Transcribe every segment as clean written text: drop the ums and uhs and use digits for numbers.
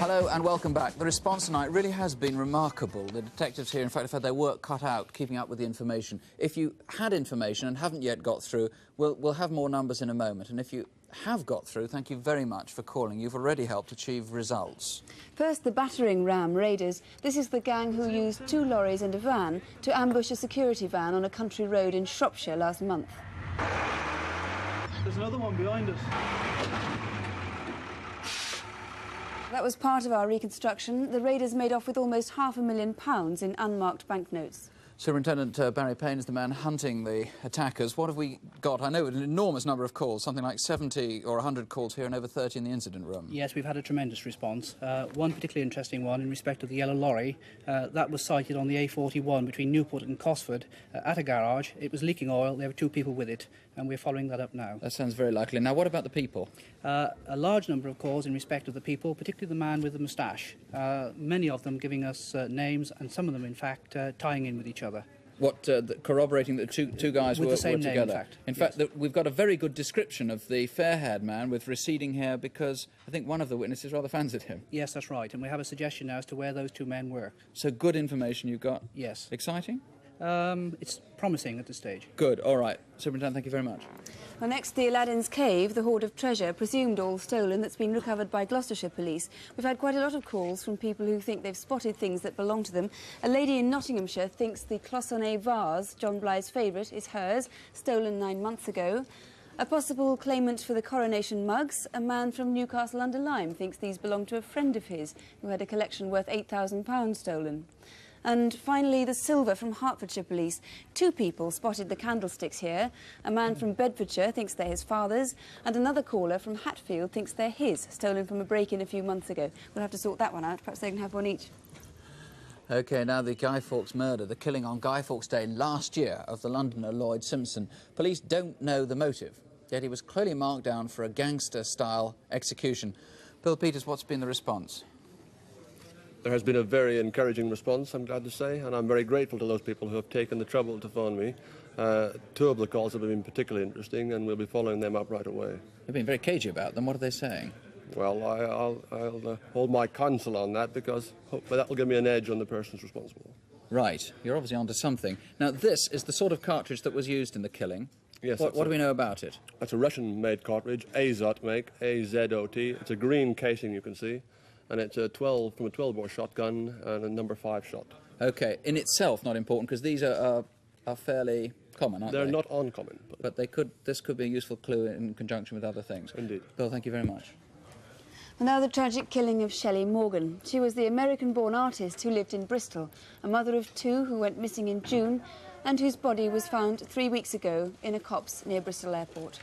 Hello and welcome back. The response tonight really has been remarkable. The detectives here, in fact, have had their work cut out keeping up with the information. If you had information and haven't yet got through, we'll have more numbers in a moment. And if you have got through, thank you very much for calling. You've already helped achieve results. First, the battering ram raiders. This is the gang who used 2 lorries and a van to ambush a security van on a country road in Shropshire last month. There's another one behind us. That was part of our reconstruction. The raiders made off with almost £500,000 in unmarked banknotes. Superintendent Barry Payne is the man hunting the attackers. What have we got? I know an enormous number of calls, something like 70 or 100 calls here and over 30 in the incident room. Yes, we've had a tremendous response. One particularly interesting one in respect of the yellow lorry. That was sighted on the A41 between Newport and Cosford at a garage. It was leaking oil. There were 2 people with it, and we're following that up now. That sounds very likely. Now, what about the people? A large number of calls in respect of the people, particularly the man with the moustache. Many of them giving us names, and some of them, in fact, tying in with each other. What, corroborating that two guys with were the same name, together? in fact. Yes. We've got a very good description of the fair-haired man with receding hair because I think one of the witnesses rather fancied him. Yes, that's right, and we have a suggestion now as to where those 2 men were. So good information you've got? Yes. Exciting? It's promising at this stage. Good, all right. Superintendent, thank you very much. Well, next, the Aladdin's Cave, the hoard of treasure, presumed all stolen, that's been recovered by Gloucestershire Police. We've had quite a lot of calls from people who think they've spotted things that belong to them. A lady in Nottinghamshire thinks the cloisonné vase, John Bly's favourite, is hers, stolen 9 months ago. A possible claimant for the coronation mugs, a man from Newcastle-under-Lyme, thinks these belong to a friend of his who had a collection worth £8,000 stolen. And finally, the silver from Hertfordshire Police. 2 people spotted the candlesticks here. A man from Bedfordshire thinks they're his father's, and another caller from Hatfield thinks they're his, stolen from a break-in a few months ago. We'll have to sort that one out. Perhaps they can have one each. OK, now the Guy Fawkes murder, the killing on Guy Fawkes Day last year of the Londoner Lloyd Simpson. Police don't know the motive, yet he was clearly marked down for a gangster-style execution. Bill Peters, what's been the response? There has been a very encouraging response, I'm glad to say, and I'm very grateful to those people who have taken the trouble to phone me. 2 of the calls have been particularly interesting, and we'll be following them up right away. You've been very cagey about them. What are they saying? Well, I'll hold my counsel on that, because hopefully that will give me an edge on the persons responsible. Right. You're obviously onto something. Now, this is the sort of cartridge that was used in the killing. Yes. What do we know about it? That's a Russian-made cartridge, Azot make, A-Z-O-T. It's a green casing, you can see. And it's a 12-bore shotgun and a number 5 shot. OK, in itself not important, because these are fairly common, aren't they? They're not uncommon. But this could be a useful clue in conjunction with other things. Indeed. Bill, thank you very much. And now the tragic killing of Shelley Morgan. She was the American-born artist who lived in Bristol, a mother of 2 who went missing in June and whose body was found 3 weeks ago in a copse near Bristol Airport.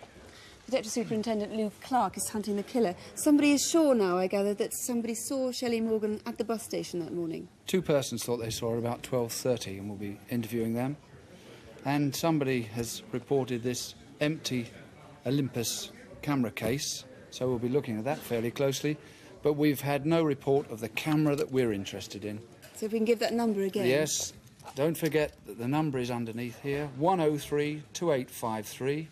Detective Superintendent Luke Clark is hunting the killer. Somebody is sure now, I gather, that somebody saw Shelley Morgan at the bus station that morning. 2 persons thought they saw her about 12:30, and we'll be interviewing them. And somebody has reported this empty Olympus camera case, so we'll be looking at that fairly closely. But we've had no report of the camera that we're interested in. So if we can give that number again. Yes. Don't forget that the number is underneath here, 103 2853.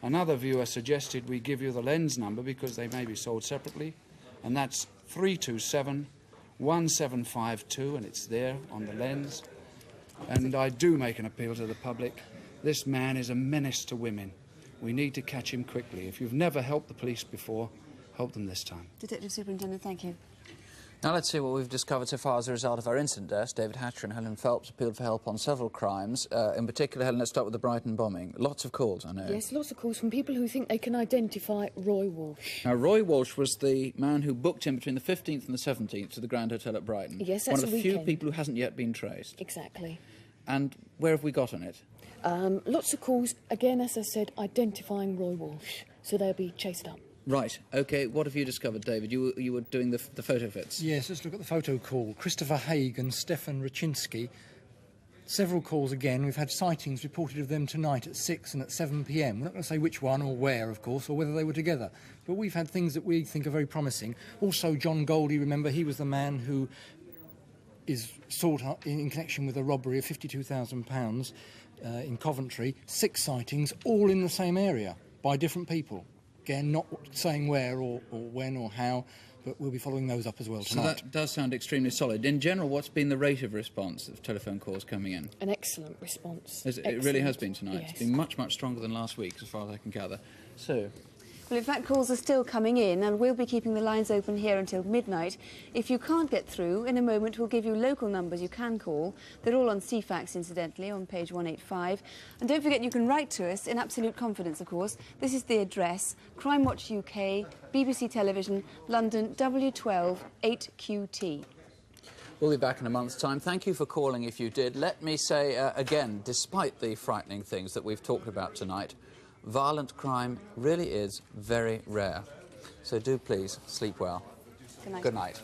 Another viewer suggested we give you the lens number because they may be sold separately, and that's 327 1752, and it's there on the lens. And I do make an appeal to the public. This man is a menace to women. We need to catch him quickly. If you've never helped the police before, help them this time. Detective Superintendent, thank you. Now let's see what we've discovered so far as a result of our incident desk. David Hatcher and Helen Phelps appealed for help on several crimes. In particular, Helen, let's start with the Brighton bombing. Lots of calls, I know. Yes, lots of calls from people who think they can identify Roy Walsh. Now, Roy Walsh was the man who booked him between the 15th and the 17th to the Grand Hotel at Brighton. Yes, that's one of the few people who hasn't yet been traced. Exactly. And where have we got on it? Lots of calls, again, as I said, identifying Roy Walsh, so they'll be chased up. Right, OK, what have you discovered, David? You were doing the photo fits. Yes, let's look at the photo call. Christopher Haig and Stefan Raczynski. Several calls again. We've had sightings reported of them tonight at 6 and at 7 p.m. We're not going to say which one or where, of course, or whether they were together. But we've had things that we think are very promising. Also, John Goldie, remember, he was the man who is sought up in connection with a robbery of £52,000 in Coventry. 6 sightings, all in the same area, by different people. Again, not saying where or when or how, but we'll be following those up as well So tonight. that does sound extremely solid. In general, what's been the rate of response of telephone calls coming in? An excellent response. It really has Excellent. been tonight. Yes. It's been much, much stronger than last week, as far as I can gather. So, Well, in fact, calls are still coming in, and we'll be keeping the lines open here until midnight. If you can't get through, in a moment we'll give you local numbers you can call. They're all on CFAX, incidentally, on page 185. And don't forget you can write to us, in absolute confidence, of course. This is the address, Crimewatch UK, BBC Television, London, W12 8QT. we'll be back in a month's time. Thank you for calling if you did. Let me say again, despite the frightening things that we've talked about tonight, violent crime really is very rare. So do please sleep well. Good night. Good night.